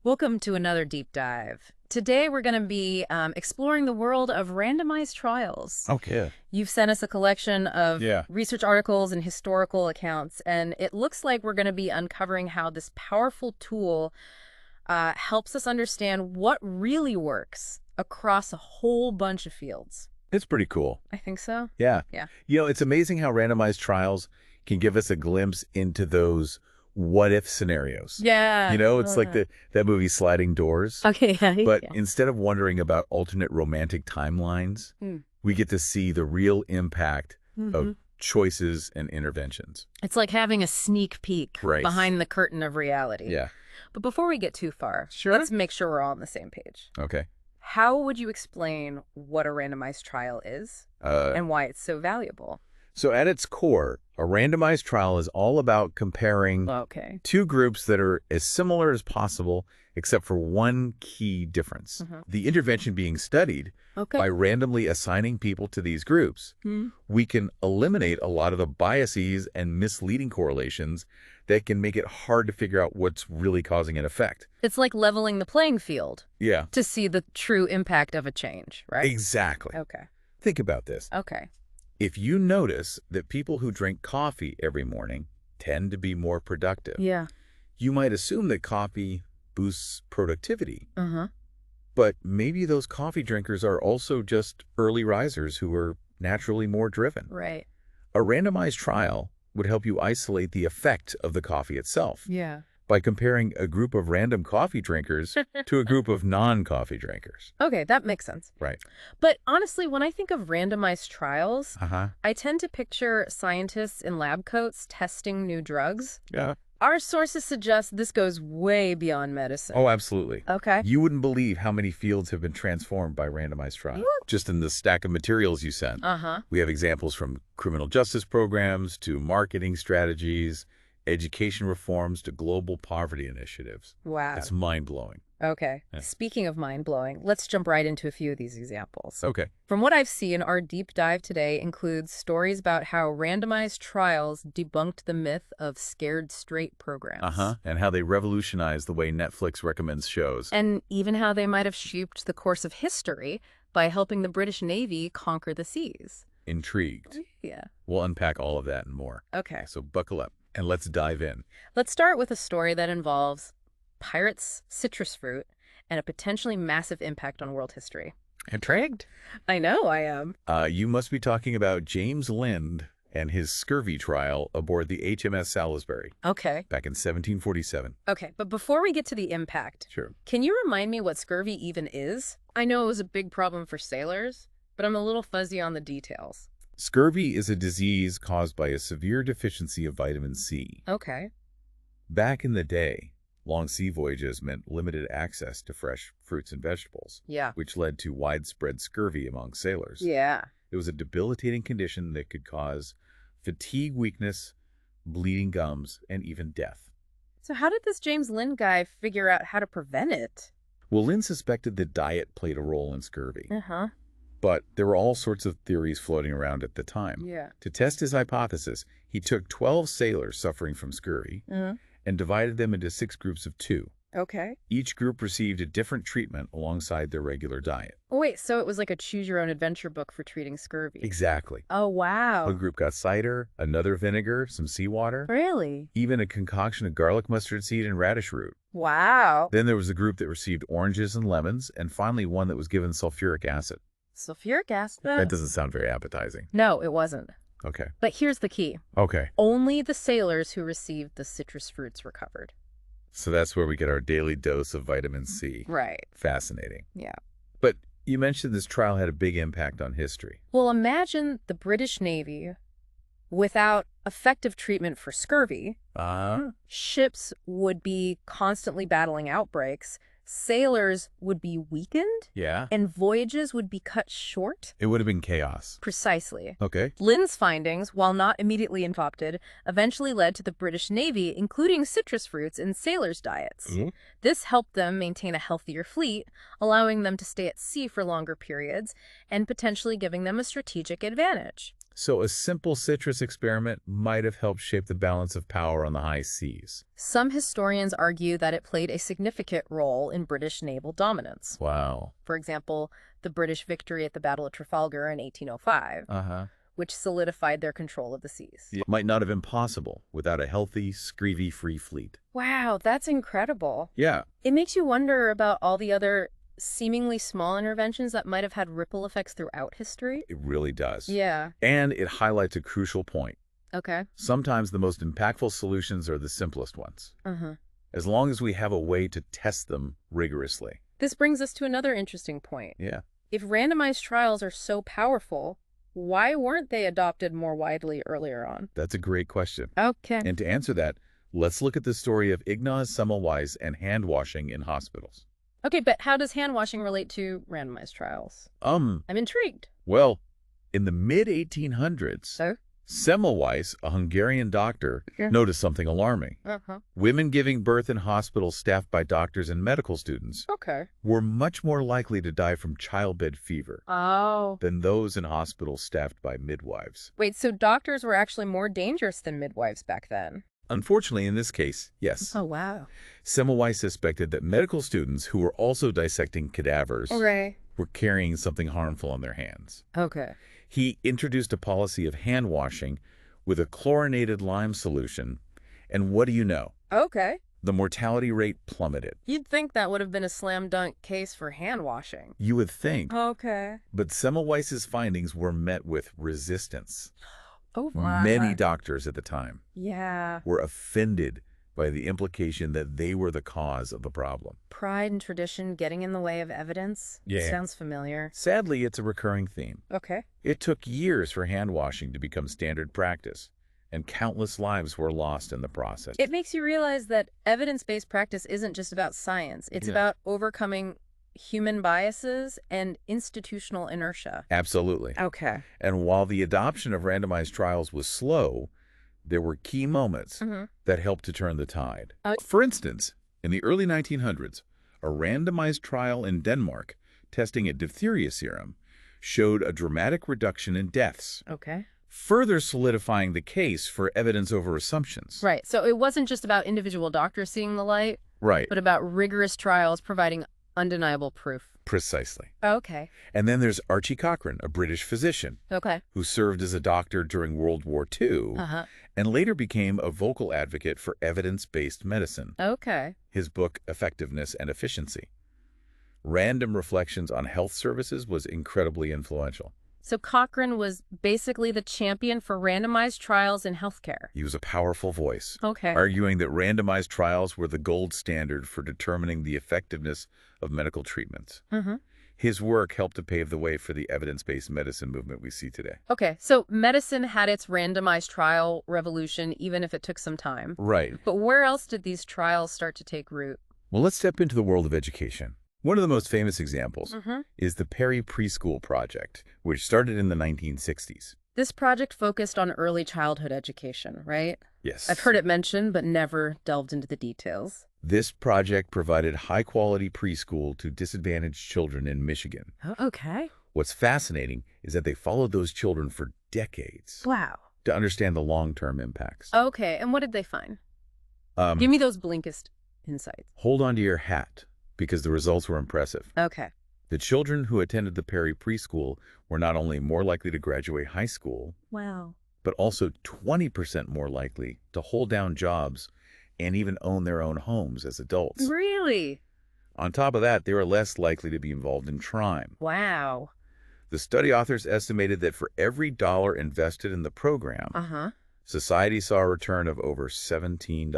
Welcome to another deep dive. Today we're going to be exploring the world of randomized trials. Okay. You've sent us a collection of Yeah. research articles and historical accounts, and it looks like we're going to be uncovering how this powerful tool helps us understand what really works across a whole bunch of fields. It's pretty cool. I think so. Yeah. Yeah. It's amazing how randomized trials can give us a glimpse into those what-if scenarios. Yeah. It's like that movie Sliding Doors. Okay. But Yeah. instead of wondering about alternate romantic timelines, Mm. we get to see the real impact Mhm. of choices and interventions. It's like having a sneak peek Right. behind the curtain of reality. Yeah. But before we get too far, Sure. let's make sure we're all on the same page. Okay. How would you explain what a randomized trial is and why it's so valuable? So at its core, a randomized trial is all about comparing Okay. two groups that are as similar as possible, except for one key difference. The intervention being studied, Okay. by randomly assigning people to these groups, we can eliminate a lot of the biases and misleading correlations that can make it hard to figure out what's really causing an effect. It's like leveling the playing field Yeah, to see the true impact of a change, right? exactly. Okay. Think about this. Okay. If you notice that people who drink coffee every morning tend to be more productive, Yeah. you might assume that coffee boosts productivity. Uh-huh. But maybe those coffee drinkers are also just early risers who are naturally more driven. Right. A randomized trial would help you isolate the effect of the coffee itself Yeah. by comparing a group of random coffee drinkers to a group of non-coffee drinkers. Okay, that makes sense. Right. But honestly, when I think of randomized trials, Uh-huh. I tend to picture scientists in lab coats testing new drugs. Yeah. Our sources suggest this goes way beyond medicine. Oh, absolutely. Okay. You wouldn't believe how many fields have been transformed by randomized trials. Just in the stack of materials you sent. Uh-huh. We have examples from criminal justice programs to marketing strategies, education reforms to global poverty initiatives. Wow. That's mind-blowing. Okay. Yeah. Speaking of mind-blowing, let's jump right into a few of these examples. Okay. From what I've seen, our deep dive today includes stories about how randomized trials debunked the myth of scared straight programs. Uh-huh. And how they revolutionized the way Netflix recommends shows. And even how they might have shaped the course of history by helping the British Navy conquer the seas. Intrigued. Yeah. We'll unpack all of that and more. Okay. So buckle up and let's dive in. Let's start with a story that involves pirates' citrus fruit and a potentially massive impact on world history. Intrigued? I know I am. You must be talking about James Lind and his scurvy trial aboard the HMS Salisbury Okay. back in 1747. Okay, but before we get to the impact, Sure. can you remind me what scurvy even is? I know it was a big problem for sailors, but I'm a little fuzzy on the details. Scurvy is a disease caused by a severe deficiency of vitamin C. Okay. Back in the day, long sea voyages meant limited access to fresh fruits and vegetables, Yeah. which led to widespread scurvy among sailors. Yeah. It was a debilitating condition that could cause fatigue, weakness, bleeding gums, and even death. So how did this James Lind guy figure out how to prevent it? Well, Lind suspected that diet played a role in scurvy, Uh-huh. but there were all sorts of theories floating around at the time. Yeah. To test his hypothesis, he took 12 sailors suffering from scurvy and divided them into 6 groups of 2. Okay. Each group received a different treatment alongside their regular diet. Oh, wait, so it was like a choose-your-own-adventure book for treating scurvy. Exactly. Oh, wow. One group got cider, another vinegar, some seawater, Really? even a concoction of garlic mustard seed and radish root. Wow. Then there was a group that received oranges and lemons, and finally one that was given sulfuric acid. Sulfuric acid? That doesn't sound very appetizing. No, it wasn't. Okay. But here's the key. Okay. Only the sailors who received the citrus fruits recovered. So that's where we get our daily dose of vitamin C. Right. Fascinating. Yeah. But you mentioned this trial had a big impact on history. Well, imagine the British Navy without effective treatment for scurvy. Ships would be constantly battling outbreaks. Sailors would be weakened. Yeah. And voyages would be cut short. It would have been chaos. Precisely. Okay. Lind's findings, while not immediately adopted, eventually led to the British Navy including citrus fruits in sailors' diets. This helped them maintain a healthier fleet, allowing them to stay at sea for longer periods, and potentially giving them a strategic advantage. So a simple citrus experiment might have helped shape the balance of power on the high seas. Some historians argue that it played a significant role in British naval dominance. Wow. For example, the British victory at the Battle of Trafalgar in 1805, which solidified their control of the seas. It might not have been possible without a healthy, scurvy-free fleet. Wow, that's incredible. Yeah. It makes you wonder about all the other seemingly small interventions that might have had ripple effects throughout history. It really does. Yeah. And it highlights a crucial point. Okay. Sometimes the most impactful solutions are the simplest ones, as long as we have a way to test them rigorously. This brings us to another interesting point. Yeah. If randomized trials are so powerful, why weren't they adopted more widely earlier on? That's a great question. Okay. And to answer that, let's look at the story of Ignaz Semmelweis and hand washing in hospitals. Okay, but how does hand washing relate to randomized trials? I'm intrigued. Well, in the mid-1800s, So? Semmelweis, a Hungarian doctor, noticed something alarming. Women giving birth in hospitals staffed by doctors and medical students were much more likely to die from childbed fever than those in hospitals staffed by midwives. Wait, so doctors were actually more dangerous than midwives back then? Unfortunately, in this case, yes. Oh, wow. Semmelweis suspected that medical students who were also dissecting cadavers were carrying something harmful on their hands. Okay. He introduced a policy of hand washing with a chlorinated lime solution, and what do you know? Okay. The mortality rate plummeted. You'd think that would have been a slam dunk case for hand washing. You would think. Okay. But Semmelweis's findings were met with resistance. Oh, wow. Many doctors at the time Yeah. were offended by the implication that they were the cause of the problem. Pride and tradition getting in the way of evidence? Yeah. Sounds familiar. Sadly, it's a recurring theme. Okay. It took years for hand washing to become standard practice, and countless lives were lost in the process. It makes you realize that evidence-based practice isn't just about science. It's about overcoming human biases and institutional inertia. Absolutely. Okay. And while the adoption of randomized trials was slow, there were key moments that helped to turn the tide. For instance, in the early 1900s, a randomized trial in Denmark testing a diphtheria serum showed a dramatic reduction in deaths, further solidifying the case for evidence over assumptions. Right. So it wasn't just about individual doctors seeing the light, but about rigorous trials providing undeniable proof. Precisely. Okay. And then there's Archie Cochrane, a British physician, who served as a doctor during World War II and later became a vocal advocate for evidence-based medicine. His book, Effectiveness and Efficiency. Random Reflections on Health Services was incredibly influential. So Cochrane was basically the champion for randomized trials in healthcare. He was a powerful voice, arguing that randomized trials were the gold standard for determining the effectiveness of medical treatments. His work helped to pave the way for the evidence-based medicine movement we see today. Okay, so medicine had its randomized trial revolution, even if it took some time. Right. But where else did these trials start to take root? Well, let's step into the world of education. One of the most famous examples is the Perry Preschool Project, which started in the 1960s. This project focused on early childhood education, right? Yes. I've heard it mentioned, but never delved into the details. This project provided high-quality preschool to disadvantaged children in Michigan. Oh, okay. What's fascinating is that they followed those children for decades. Wow. To understand the long-term impacts. Okay, and what did they find? Give me those Blinkist insights. Hold on to your hat, because the results were impressive. Okay. The children who attended the Perry Preschool were not only more likely to graduate high school, but also 20% more likely to hold down jobs and even own their own homes as adults. Really? On top of that, they were less likely to be involved in crime. Wow. The study authors estimated that for every dollar invested in the program, society saw a return of over $17.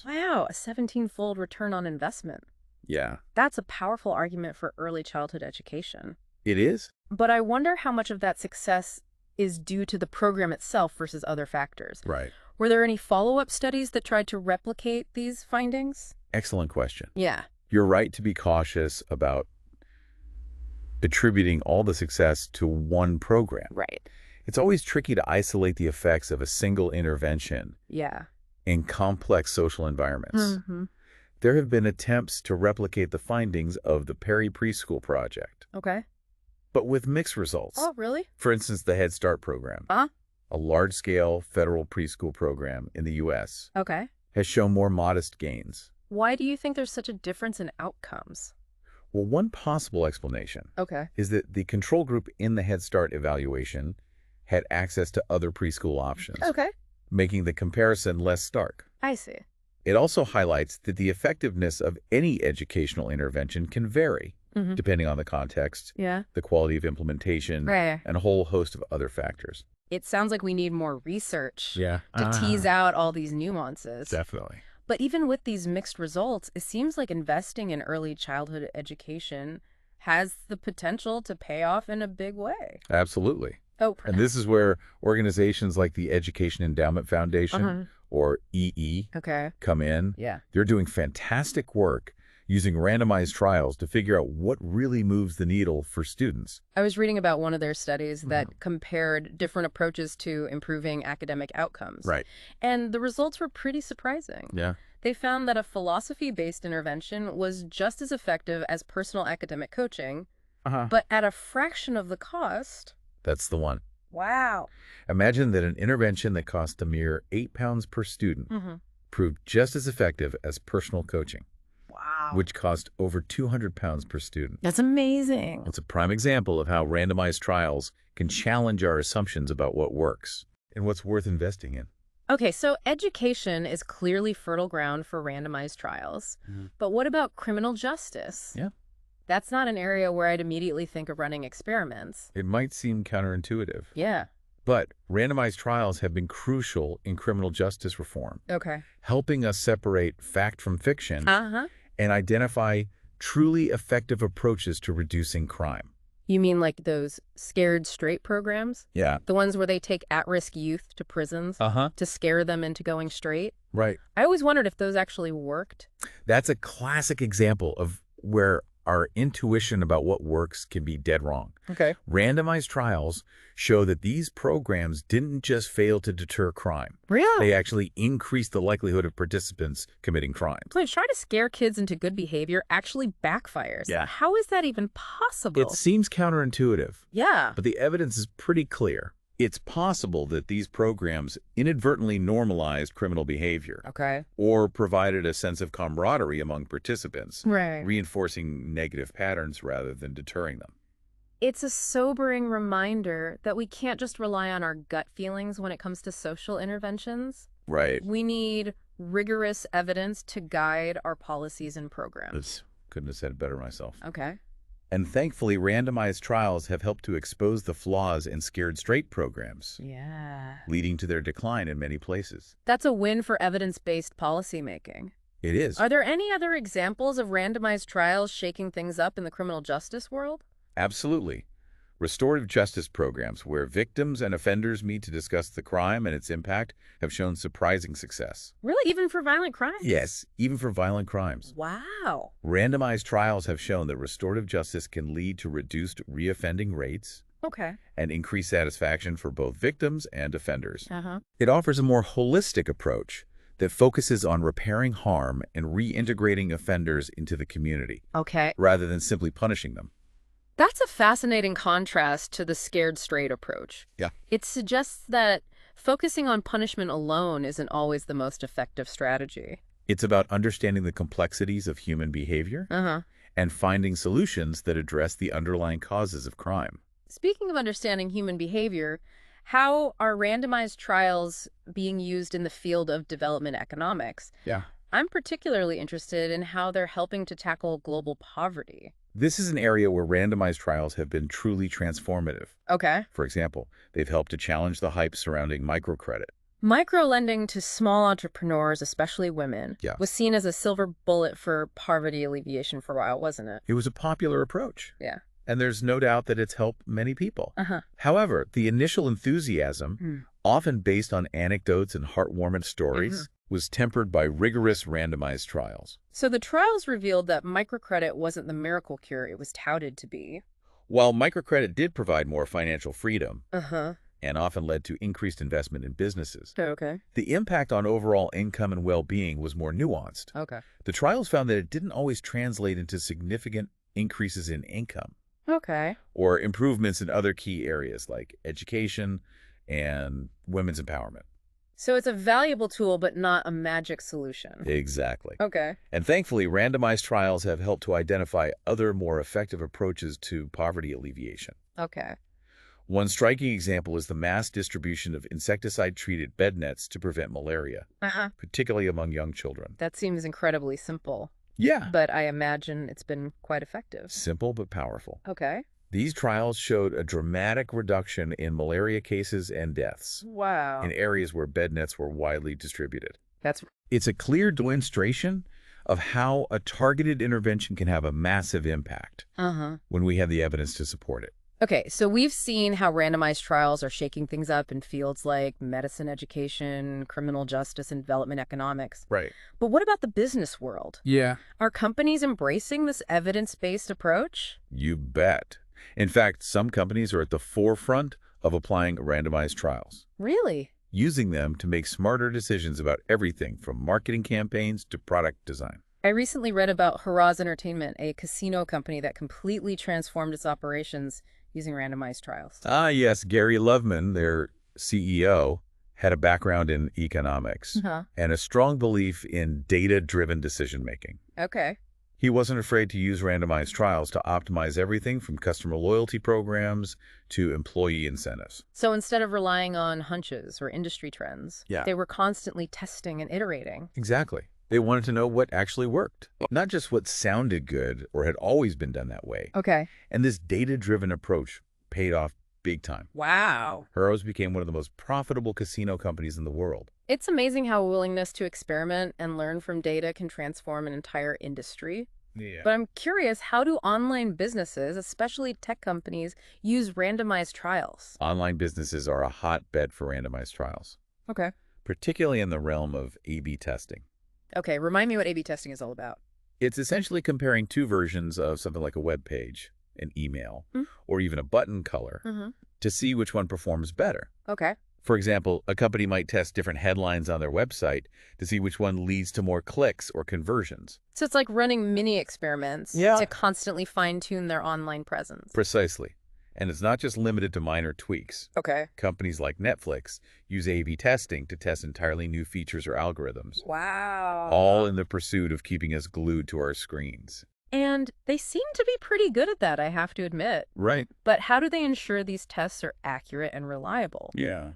Wow, a 17-fold return on investment. Yeah. That's a powerful argument for early childhood education. It is? But I wonder how much of that success is due to the program itself versus other factors. Right. Were there any follow-up studies that tried to replicate these findings? Excellent question. Yeah. You're right to be cautious about attributing all the success to one program. Right. It's always tricky to isolate the effects of a single intervention in complex social environments. There have been attempts to replicate the findings of the Perry Preschool Project. but with mixed results. Oh, really? For instance, the Head Start program, Uh-huh. a large-scale federal preschool program in the U.S., Okay. has shown more modest gains. Why do you think there's such a difference in outcomes? Well, one possible explanation is that the control group in the Head Start evaluation had access to other preschool options, making the comparison less stark. I see. It also highlights that the effectiveness of any educational intervention can vary, depending on the context, the quality of implementation, and a whole host of other factors. It sounds like we need more research Yeah. to tease out all these nuances. Definitely. But even with these mixed results, it seems like investing in early childhood education has the potential to pay off in a big way. Absolutely. Oh, and this is where organizations like the Education Endowment Foundation, or EE, come in. Yeah. They're doing fantastic work using randomized trials to figure out what really moves the needle for students. I was reading about one of their studies that compared different approaches to improving academic outcomes. Right. And the results were pretty surprising. Yeah. They found that a philosophy-based intervention was just as effective as personal academic coaching, but at a fraction of the cost. That's the one. Wow. Imagine that an intervention that cost a mere £8 per student proved just as effective as personal coaching. Wow. Which cost over £200 per student. That's amazing. It's a prime example of how randomized trials can challenge our assumptions about what works and what's worth investing in. Okay, so education is clearly fertile ground for randomized trials. But what about criminal justice? Yeah. That's not an area where I'd immediately think of running experiments. It might seem counterintuitive. Yeah. But randomized trials have been crucial in criminal justice reform. Okay. Helping us separate fact from fiction and identify truly effective approaches to reducing crime. You mean like those Scared Straight programs? Yeah. The ones where they take at-risk youth to prisons to scare them into going straight? Right. I always wondered if those actually worked. That's a classic example of where our intuition about what works can be dead wrong. Okay. Randomized trials show that these programs didn't just fail to deter crime. Really? They actually increased the likelihood of participants committing crimes. So trying to scare kids into good behavior actually backfires. Yeah. How is that even possible? It seems counterintuitive. Yeah. But the evidence is pretty clear. It's possible that these programs inadvertently normalized criminal behavior. Okay. Or provided a sense of camaraderie among participants, Right. reinforcing negative patterns rather than deterring them. It's a sobering reminder that we can't just rely on our gut feelings when it comes to social interventions. Right. We need rigorous evidence to guide our policies and programs. Couldn't have said it better myself. Okay. And thankfully, randomized trials have helped to expose the flaws in Scared Straight programs, leading to their decline in many places. That's a win for evidence-based policymaking. It is. Are there any other examples of randomized trials shaking things up in the criminal justice world? Absolutely. Restorative justice programs where victims and offenders meet to discuss the crime and its impact have shown surprising success. Really? Even for violent crimes? Yes, even for violent crimes. Wow. Randomized trials have shown that restorative justice can lead to reduced reoffending rates and increased satisfaction for both victims and offenders. It offers a more holistic approach that focuses on repairing harm and reintegrating offenders into the community, rather than simply punishing them. That's a fascinating contrast to the Scared Straight approach. Yeah. It suggests that focusing on punishment alone isn't always the most effective strategy. It's about understanding the complexities of human behavior and finding solutions that address the underlying causes of crime. Speaking of understanding human behavior, how are randomized trials being used in the field of development economics? Yeah. I'm particularly interested in how they're helping to tackle global poverty. This is an area where randomized trials have been truly transformative. Okay. For example, they've helped to challenge the hype surrounding microcredit. Microlending to small entrepreneurs, especially women, was seen as a silver bullet for poverty alleviation for a while, wasn't it? It was a popular approach. Yeah. And there's no doubt that it's helped many people. However, the initial enthusiasm, often based on anecdotes and heartwarming stories, was tempered by rigorous randomized trials. So the trials revealed that microcredit wasn't the miracle cure it was touted to be. While microcredit did provide more financial freedom, and often led to increased investment in businesses, the impact on overall income and well-being was more nuanced. The trials found that it didn't always translate into significant increases in income. Okay. or improvements in other key areas like education and women's empowerment. So it's a valuable tool, but not a magic solution. Exactly. Okay. And thankfully, randomized trials have helped to identify other more effective approaches to poverty alleviation. Okay. One striking example is the mass distribution of insecticide-treated bed nets to prevent malaria, particularly among young children. That seems incredibly simple. Yeah. But I imagine it's been quite effective. Simple but powerful. Okay. These trials showed a dramatic reduction in malaria cases and deaths Wow. in areas where bed nets were widely distributed. That's It's a clear demonstration of how a targeted intervention can have a massive impact when we have the evidence to support it. Okay, so we've seen how randomized trials are shaking things up in fields like medicine education, criminal justice, and development economics. Right. But what about the business world? Yeah. Are companies embracing this evidence-based approach? You bet. In fact, some companies are at the forefront of applying randomized trials, Really? using them to make smarter decisions about everything from marketing campaigns to product design. I recently read about Harrah's Entertainment, a casino company that completely transformed its operations using randomized trials. Ah, yes, Gary Loveman, their CEO, had a background in economics and a strong belief in data-driven decision-making. Okay. He wasn't afraid to use randomized trials to optimize everything from customer loyalty programs to employee incentives. So instead of relying on hunches or industry trends, they were constantly testing and iterating. Exactly. They wanted to know what actually worked, not just what sounded good or had always been done that way. Okay. And this data-driven approach paid off big time. Wow. Harrah's became one of the most profitable casino companies in the world. It's amazing how a willingness to experiment and learn from data can transform an entire industry. Yeah. But I'm curious, how do online businesses, especially tech companies, use randomized trials? Online businesses are a hotbed for randomized trials, Okay. particularly in the realm of A/B testing. Okay, remind me what A/B testing is all about. It's essentially comparing two versions of something like a web page, an email, or even a button color to see which one performs better. Okay. For example, a company might test different headlines on their website to see which one leads to more clicks or conversions. So it's like running mini experiments to constantly fine-tune their online presence. Precisely. And it's not just limited to minor tweaks. Okay. Companies like Netflix use A/B testing to test entirely new features or algorithms. Wow. All in the pursuit of keeping us glued to our screens. And they seem to be pretty good at that, I have to admit. Right. But how do they ensure these tests are accurate and reliable? Yeah.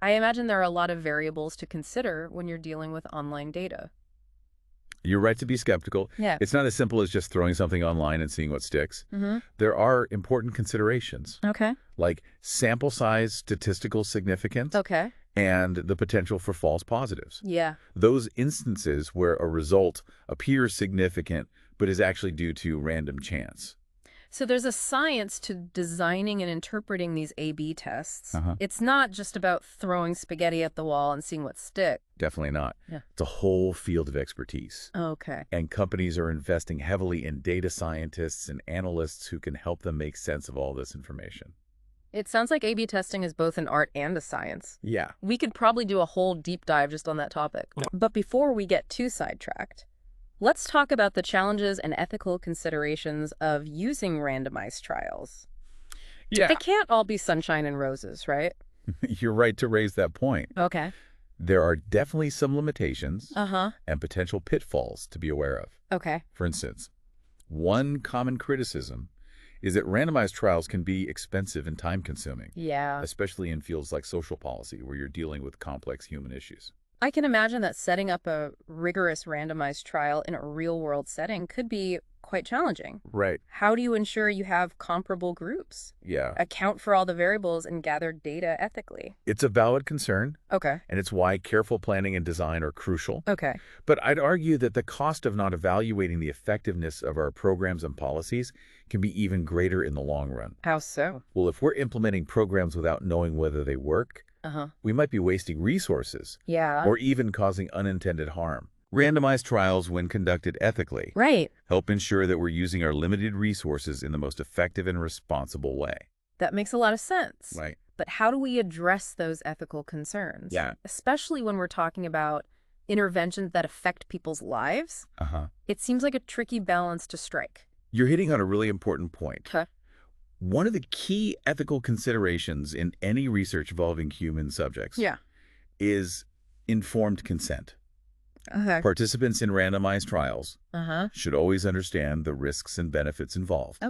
I imagine there are a lot of variables to consider when you're dealing with online data. You're right to be skeptical. Yeah. It's not as simple as just throwing something online and seeing what sticks. There are important considerations, Okay. like sample size, statistical significance, Okay. and the potential for false positives. Yeah. Those instances where a result appears significant but is actually due to random chance. So there's a science to designing and interpreting these A/B tests. It's not just about throwing spaghetti at the wall and seeing what sticks. Definitely not. Yeah. It's a whole field of expertise. Okay. And companies are investing heavily in data scientists and analysts who can help them make sense of all this information. It sounds like A/B testing is both an art and a science. Yeah. We could probably do a whole deep dive just on that topic. But before we get too sidetracked, let's talk about the challenges and ethical considerations of using randomized trials. Yeah. They can't all be sunshine and roses, right? You're right to raise that point. Okay. There are definitely some limitations Uh-huh. and potential pitfalls to be aware of. Okay. For instance, one common criticism is that randomized trials can be expensive and time-consuming, Yeah. especially in fields like social policy, where you're dealing with complex human issues. I can imagine that setting up a rigorous randomized trial in a real-world setting could be quite challenging. Right. How do you ensure you have comparable groups, Yeah. account for all the variables, and gather data ethically? It's a valid concern, Okay. and it's why careful planning and design are crucial. Okay. But I'd argue that the cost of not evaluating the effectiveness of our programs and policies can be even greater in the long run. How so? Well, if we're implementing programs without knowing whether they work, we might be wasting resources Yeah. or even causing unintended harm. Randomized trials, when conducted ethically, Right. help ensure that we're using our limited resources in the most effective and responsible way. That makes a lot of sense. Right. But how do we address those ethical concerns? Yeah. Especially when we're talking about interventions that affect people's lives? It seems like a tricky balance to strike. You're hitting on a really important point. Okay. One of the key ethical considerations in any research involving human subjects is informed consent. Okay. Participants in randomized trials should always understand the risks and benefits involved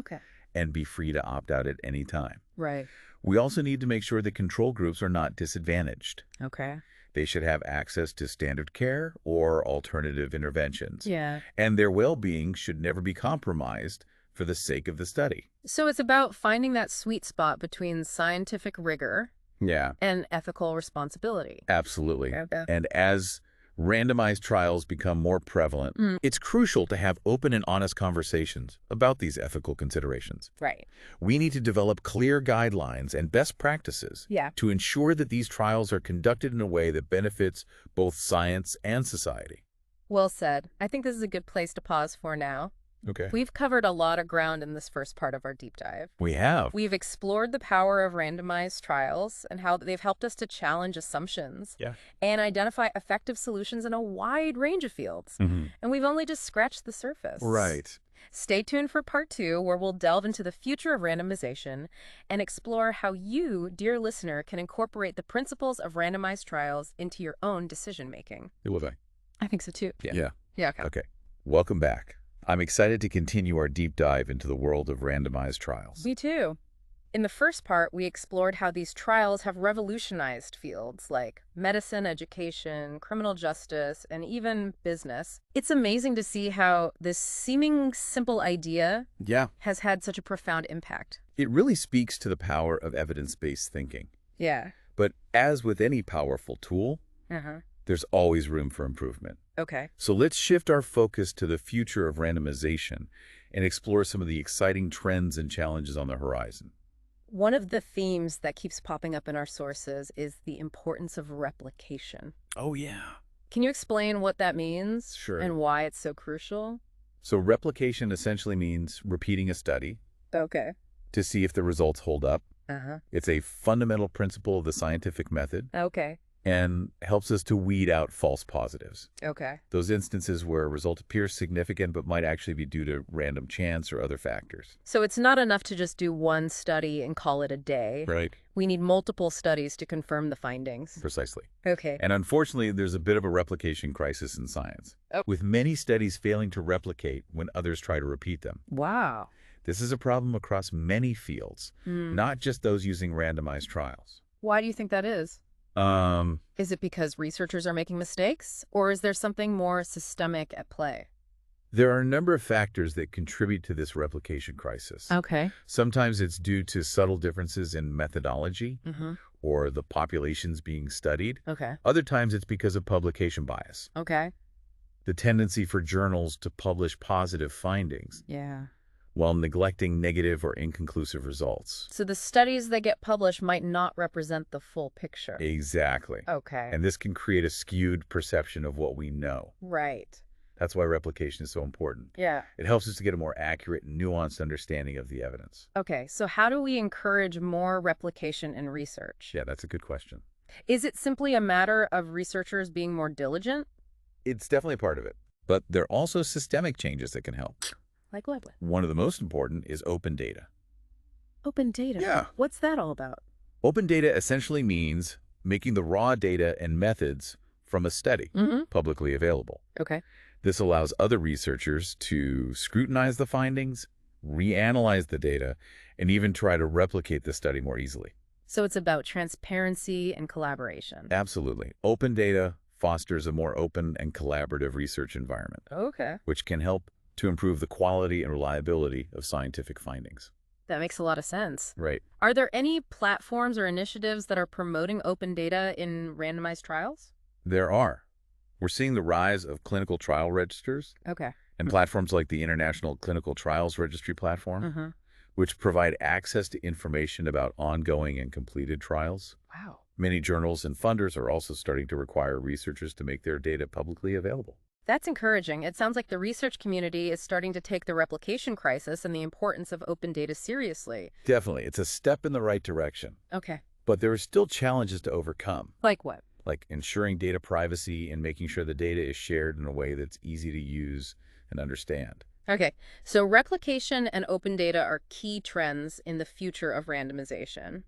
and be free to opt out at any time. Right. We also need to make sure that control groups are not disadvantaged. Okay. They should have access to standard care or alternative interventions. Yeah. And their well-being should never be compromised for the sake of the study. So it's about finding that sweet spot between scientific rigor and ethical responsibility. Absolutely. Okay. And as randomized trials become more prevalent, it's crucial to have open and honest conversations about these ethical considerations. Right. We need to develop clear guidelines and best practices to ensure that these trials are conducted in a way that benefits both science and society. Well said. I think this is a good place to pause for now. Okay. We've covered a lot of ground in this first part of our deep dive. We have. We've explored the power of randomized trials and how they've helped us to challenge assumptions and identify effective solutions in a wide range of fields. And we've only just scratched the surface. Right. Stay tuned for part 2, where we'll delve into the future of randomization and explore how you, dear listener, can incorporate the principles of randomized trials into your own decision-making. Will I? I think so too. Yeah. Okay. Welcome back. I'm excited to continue our deep dive into the world of randomized trials. Me too. In the first part, we explored how these trials have revolutionized fields like medicine, education, criminal justice, and even business. It's amazing to see how this seeming simple idea has had such a profound impact. It really speaks to the power of evidence-based thinking. Yeah. But as with any powerful tool, there's always room for improvement. Okay. So let's shift our focus to the future of randomization and explore some of the exciting trends and challenges on the horizon. One of the themes that keeps popping up in our sources is the importance of replication. Oh, yeah. Can you explain what that means? Sure. And why it's so crucial? So replication essentially means repeating a study to see if the results hold up. It's a fundamental principle of the scientific method. And helps us to weed out false positives. Those instances where a result appears significant but might actually be due to random chance or other factors. So it's not enough to just do one study and call it a day. Right. We need multiple studies to confirm the findings. Precisely. Okay. And unfortunately, there's a bit of a replication crisis in science, with many studies failing to replicate when others try to repeat them. Wow. This is a problem across many fields, not just those using randomized trials. Why do you think that is? Is it because researchers are making mistakes, or is there something more systemic at play? There are a number of factors that contribute to this replication crisis. Sometimes it's due to subtle differences in methodology or the populations being studied. Other times it's because of publication bias. The tendency for journals to publish positive findings. While neglecting negative or inconclusive results. So the studies that get published might not represent the full picture. Exactly. And this can create a skewed perception of what we know. Right. That's why replication is so important. It helps us to get a more accurate and nuanced understanding of the evidence. So how do we encourage more replication in research? Yeah, that's a good question. Is it simply a matter of researchers being more diligent? It's definitely part of it. But there are also systemic changes that can help. Like what? One of the most important is open data. Open data? Yeah. What's that all about? Open data essentially means making the raw data and methods from a study publicly available. This allows other researchers to scrutinize the findings, reanalyze the data, and even try to replicate the study more easily. So it's about transparency and collaboration. Absolutely. Open data fosters a more open and collaborative research environment. Which can help to improve the quality and reliability of scientific findings. That makes a lot of sense. Right. Are there any platforms or initiatives that are promoting open data in randomized trials? There are. We're seeing the rise of clinical trial registers. And platforms like the International Clinical Trials Registry platform, which provide access to information about ongoing and completed trials. Wow. Many journals and funders are also starting to require researchers to make their data publicly available. That's encouraging. It sounds like the research community is starting to take the replication crisis and the importance of open data seriously. Definitely. It's a step in the right direction. But there are still challenges to overcome. Like what? Like ensuring data privacy and making sure the data is shared in a way that's easy to use and understand. Okay, so replication and open data are key trends in the future of randomization.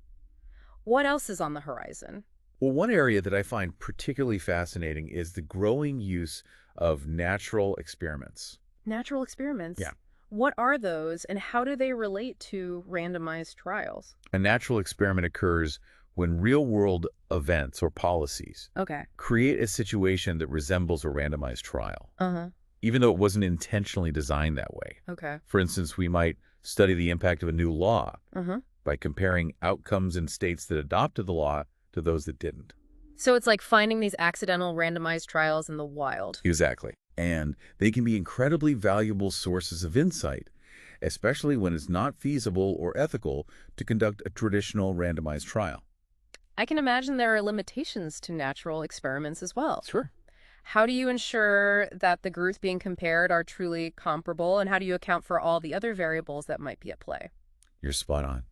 What else is on the horizon? Well, one area that I find particularly fascinating is the growing use of natural experiments. Natural experiments. Yeah. What are those, and how do they relate to randomized trials? A natural experiment occurs when real-world events or policies Okay. create a situation that resembles a randomized trial, Uh-huh. even though it wasn't intentionally designed that way. Okay. For instance, we might study the impact of a new law Uh-huh. by comparing outcomes in states that adopted the law to those that didn't. So it's like finding these accidental randomized trials in the wild. Exactly. And they can be incredibly valuable sources of insight, especially when it's not feasible or ethical to conduct a traditional randomized trial. I can imagine there are limitations to natural experiments as well. Sure. How do you ensure that the groups being compared are truly comparable, and how do you account for all the other variables that might be at play? You're spot on.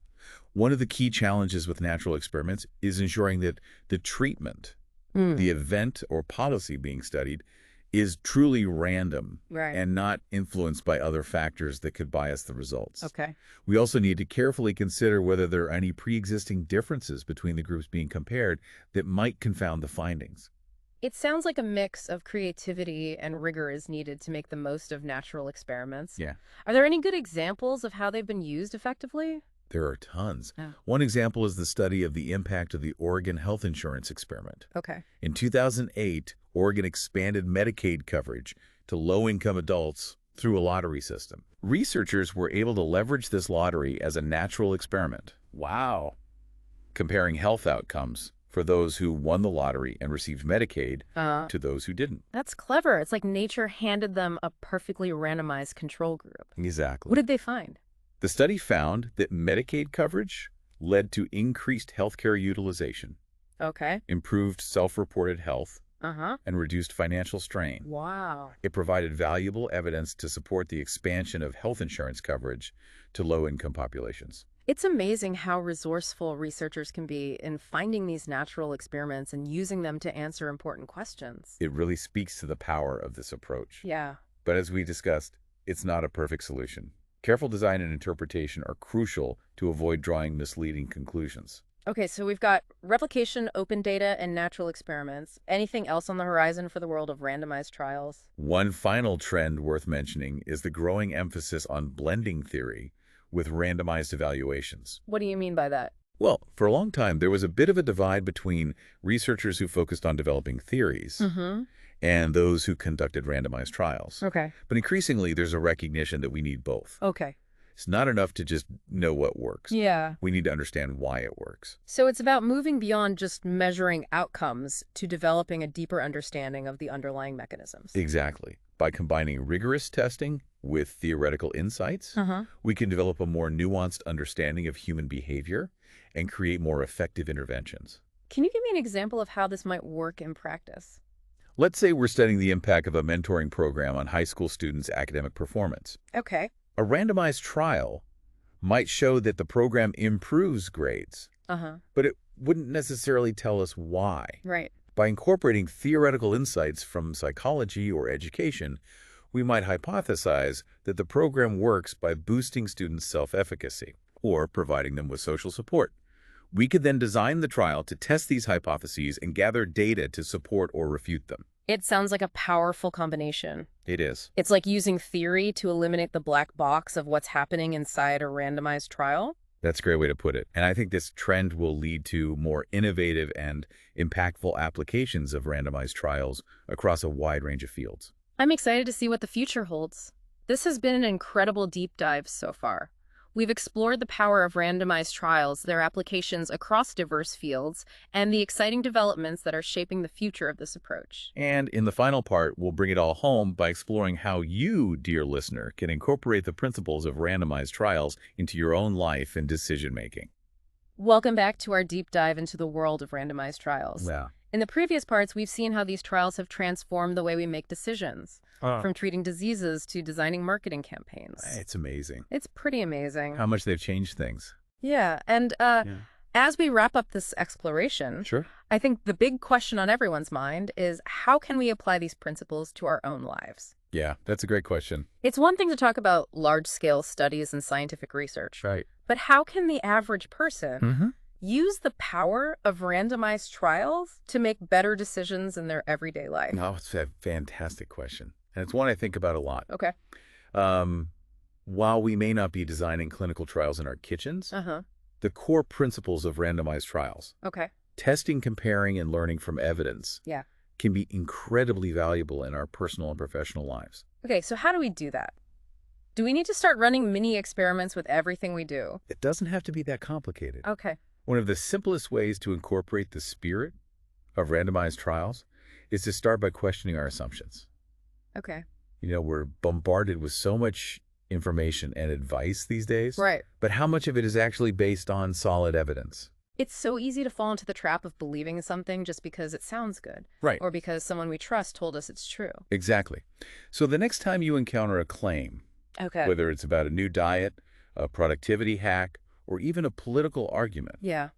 One of the key challenges with natural experiments is ensuring that the treatment, the event or policy being studied, is truly random Right. and not influenced by other factors that could bias the results. Okay. We also need to carefully consider whether there are any pre-existing differences between the groups being compared that might confound the findings. It sounds like a mix of creativity and rigor is needed to make the most of natural experiments. Yeah. Are there any good examples of how they've been used effectively? There are tons. Oh. One example is the study of the impact of the Oregon health insurance experiment. Okay. In 2008, Oregon expanded Medicaid coverage to low-income adults through a lottery system. Researchers were able to leverage this lottery as a natural experiment. Wow. Comparing health outcomes for those who won the lottery and received Medicaid to those who didn't. That's clever. It's like nature handed them a perfectly randomized control group. Exactly. What did they find? The study found that Medicaid coverage led to increased healthcare utilization, Okay. improved self-reported health, Uh-huh. and reduced financial strain. Wow. It provided valuable evidence to support the expansion of health insurance coverage to low-income populations. It's amazing how resourceful researchers can be in finding these natural experiments and using them to answer important questions. It really speaks to the power of this approach. Yeah. But as we discussed, it's not a perfect solution. Careful design and interpretation are crucial to avoid drawing misleading conclusions. Okay, so we've got replication, open data, and natural experiments. Anything else on the horizon for the world of randomized trials? One final trend worth mentioning is the growing emphasis on blending theory with randomized evaluations. What do you mean by that? Well, for a long time, there was a bit of a divide between researchers who focused on developing theories and those who conducted randomized trials. Okay. But increasingly, there's a recognition that we need both. Okay. It's not enough to just know what works. Yeah. We need to understand why it works. So it's about moving beyond just measuring outcomes to developing a deeper understanding of the underlying mechanisms. Exactly. By combining rigorous testing with theoretical insights, we can develop a more nuanced understanding of human behavior and create more effective interventions. Can you give me an example of how this might work in practice? Let's say we're studying the impact of a mentoring program on high school students' academic performance. Okay. A randomized trial might show that the program improves grades, but it wouldn't necessarily tell us why. Right. By incorporating theoretical insights from psychology or education, we might hypothesize that the program works by boosting students' self-efficacy or providing them with social support. We could then design the trial to test these hypotheses and gather data to support or refute them. It sounds like a powerful combination. It is. It's like using theory to eliminate the black box of what's happening inside a randomized trial. That's a great way to put it. And I think this trend will lead to more innovative and impactful applications of randomized trials across a wide range of fields. I'm excited to see what the future holds. This has been an incredible deep dive so far. We've explored the power of randomized trials, their applications across diverse fields, and the exciting developments that are shaping the future of this approach. And in the final part, we'll bring it all home by exploring how you, dear listener, can incorporate the principles of randomized trials into your own life and decision-making. Welcome back to our deep dive into the world of randomized trials. Yeah. In the previous parts, we've seen how these trials have transformed the way we make decisions, from treating diseases to designing marketing campaigns. It's amazing. It's pretty amazing. How much they've changed things. Yeah, and as we wrap up this exploration, I think the big question on everyone's mind is how can we apply these principles to our own lives? Yeah, that's a great question. It's one thing to talk about large-scale studies and scientific research, Right. but how can the average person use the power of randomized trials to make better decisions in their everyday life? No, it's a fantastic question. And it's one I think about a lot. Okay. While we may not be designing clinical trials in our kitchens, the core principles of randomized trials, Okay. testing, comparing, and learning from evidence, Yeah. can be incredibly valuable in our personal and professional lives. Okay, so how do we do that? Do we need to start running mini experiments with everything we do? It doesn't have to be that complicated. Okay. One of the simplest ways to incorporate the spirit of randomized trials is to start by questioning our assumptions. Okay. You know, we're bombarded with so much information and advice these days. Right. But how much of it is actually based on solid evidence? It's so easy to fall into the trap of believing something just because it sounds good. Right. Or because someone we trust told us it's true. Exactly. So the next time you encounter a claim, Okay. whether it's about a new diet, a productivity hack, or even a political argument, Yeah.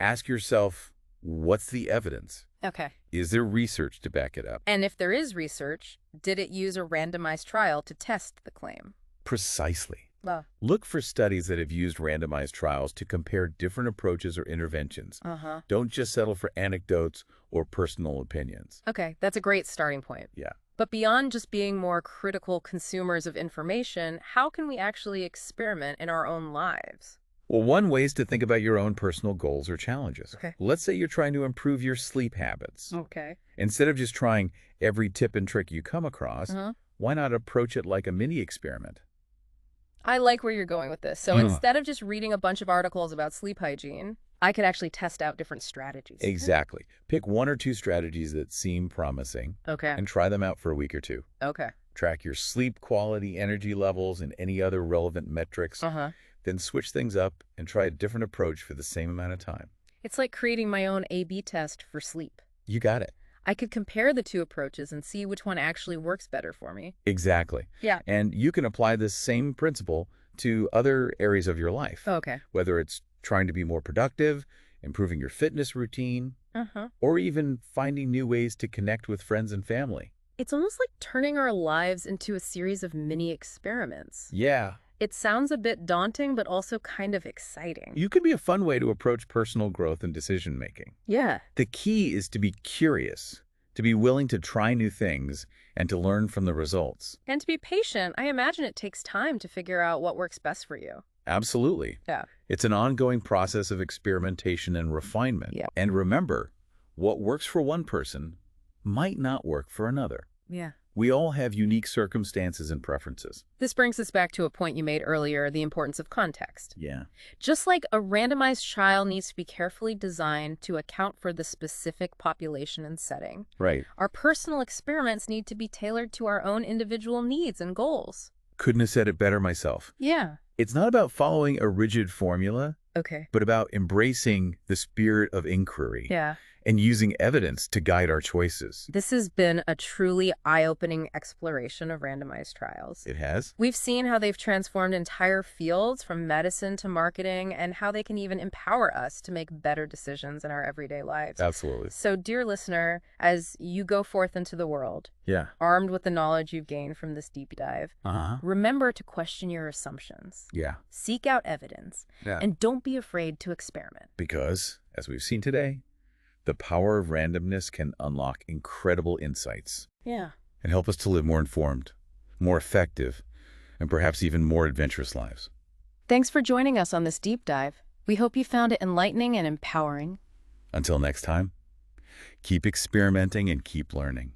ask yourself, what's the evidence? Okay. Is there research to back it up? And if there is research, did it use a randomized trial to test the claim? Precisely. Well. Look for studies that have used randomized trials to compare different approaches or interventions. Don't just settle for anecdotes or personal opinions. Okay, that's a great starting point. Yeah. But beyond just being more critical consumers of information, how can we actually experiment in our own lives? Well, one way is to think about your own personal goals or challenges. Okay. Let's say you're trying to improve your sleep habits. Okay. Instead of just trying every tip and trick you come across, why not approach it like a mini experiment? I like where you're going with this. So instead of just reading a bunch of articles about sleep hygiene, I could actually test out different strategies. Exactly. Pick one or two strategies that seem promising and try them out for a week or two. Okay. Track your sleep quality, energy levels, and any other relevant metrics. Then switch things up and try a different approach for the same amount of time. It's like creating my own A/B test for sleep. You got it. I could compare the two approaches and see which one actually works better for me. Exactly. Yeah. And you can apply this same principle to other areas of your life. Okay. Whether it's trying to be more productive, improving your fitness routine, or even finding new ways to connect with friends and family. It's almost like turning our lives into a series of mini experiments. Yeah. It sounds a bit daunting, but also kind of exciting. You can be a fun way to approach personal growth and decision-making. Yeah. The key is to be curious, to be willing to try new things, and to learn from the results. And to be patient. I imagine it takes time to figure out what works best for you. Absolutely. Yeah. It's an ongoing process of experimentation and refinement. Yeah. And remember, what works for one person might not work for another. Yeah. We all have unique circumstances and preferences. This brings us back to a point you made earlier, the importance of context. Yeah. Just like a randomized trial needs to be carefully designed to account for the specific population and setting, Right. our personal experiments need to be tailored to our own individual needs and goals. Couldn't have said it better myself. Yeah. It's not about following a rigid formula, Okay. but about embracing the spirit of inquiry. Yeah. And using evidence to guide our choices. This has been a truly eye-opening exploration of randomized trials. It has? We've seen how they've transformed entire fields from medicine to marketing and how they can even empower us to make better decisions in our everyday lives. Absolutely. So, dear listener, as you go forth into the world, armed with the knowledge you've gained from this deep dive, remember to question your assumptions. Yeah. Seek out evidence. And don't be afraid to experiment. Because, as we've seen today, the power of randomness can unlock incredible insights. Yeah. And help us to live more informed, more effective, and perhaps even more adventurous lives. Thanks for joining us on this deep dive. We hope you found it enlightening and empowering. Until next time, keep experimenting and keep learning.